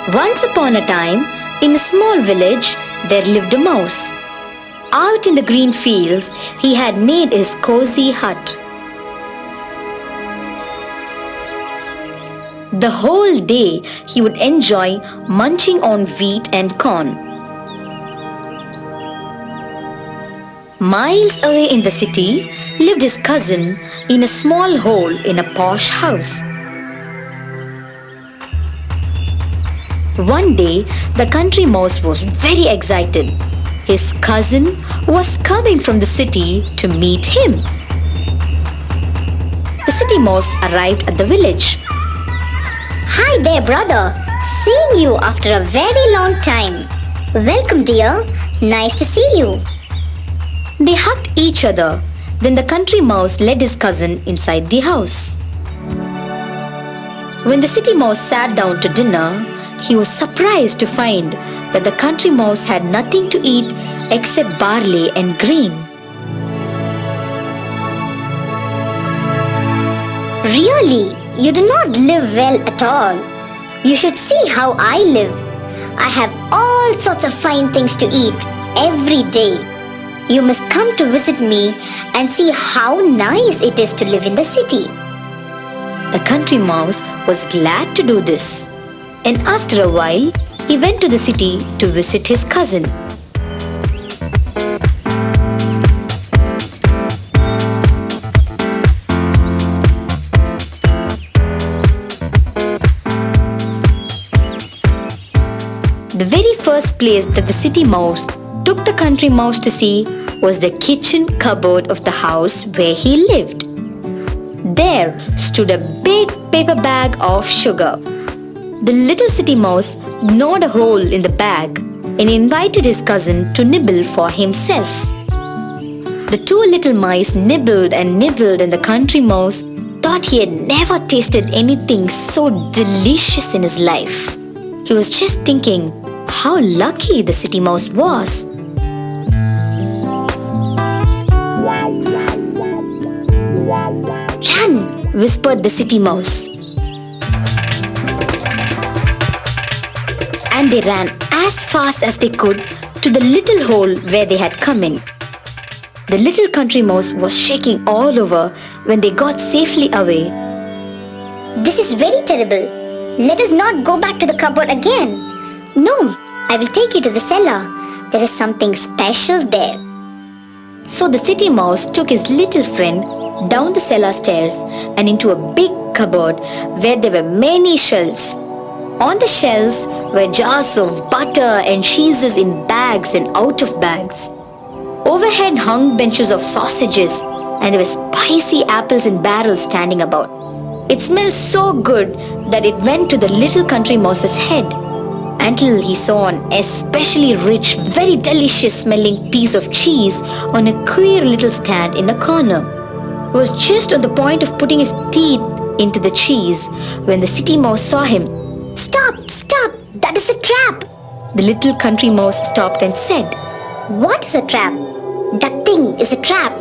Once upon a time, in a small village, there lived a mouse. Out in the green fields, he had made his cozy hut. The whole day, he would enjoy munching on wheat and corn. Miles away in the city lived his cousin in a small hole in a posh house. One day, the country mouse was very excited. His cousin was coming from the city to meet him. The city mouse arrived at the village. Hi there, brother. Seeing you after a very long time. Welcome, dear. Nice to see you. They hugged each other. Then the country mouse led his cousin inside the house. When the city mouse sat down to dinner, he was surprised to find that the country mouse had nothing to eat except barley and grain. Really, you do not live well at all. You should see how I live. I have all sorts of fine things to eat every day. You must come to visit me and see how nice it is to live in the city. The country mouse was glad to do this. And after a while, he went to the city to visit his cousin. The very first place that the city mouse took the country mouse to see was the kitchen cupboard of the house where he lived. There stood a big paper bag of sugar. The little city mouse gnawed a hole in the bag and invited his cousin to nibble for himself. The two little mice nibbled and nibbled, and the country mouse thought he had never tasted anything so delicious in his life. He was just thinking how lucky the city mouse was. "Run!" whispered the city mouse. And they ran as fast as they could to the little hole where they had come in. The little country mouse was shaking all over when they got safely away. This is very terrible. Let us not go back to the cupboard again. No, I will take you to the cellar. There is something special there. So the city mouse took his little friend down the cellar stairs and into a big cupboard where there were many shelves. On the shelves were jars of butter and cheeses in bags and out of bags. Overhead hung benches of sausages, and there were spicy apples in barrels standing about. It smelled so good that it went to the little country mouse's head, until he saw an especially rich, very delicious smelling piece of cheese on a queer little stand in a corner. He was just on the point of putting his teeth into the cheese when the city mouse saw him. Stop! Stop! That is a trap! The little country mouse stopped and said, What is a trap? That thing is a trap.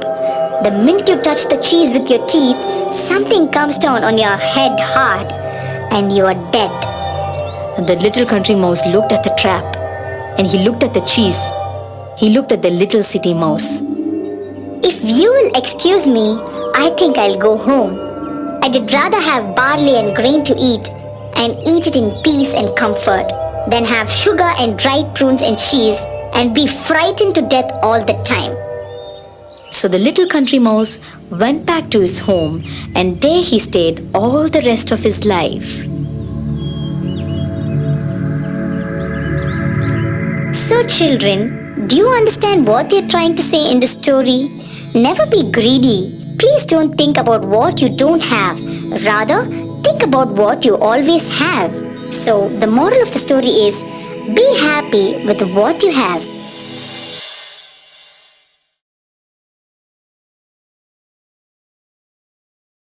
The minute you touch the cheese with your teeth, something comes down on your head hard and you are dead. And the little country mouse looked at the trap, and he looked at the cheese. He looked at the little city mouse. If you will excuse me, I think I'll go home. I did rather have barley and grain to eat and eat it in peace and comfort than have sugar and dried prunes and cheese and be frightened to death all the time. So the little country mouse went back to his home, and there he stayed all the rest of his life. So children, do you understand what they're trying to say in the story? Never be greedy. Please don't think about what you don't have. Rather, think about what you always have. So the moral of the story is, be happy with what you have.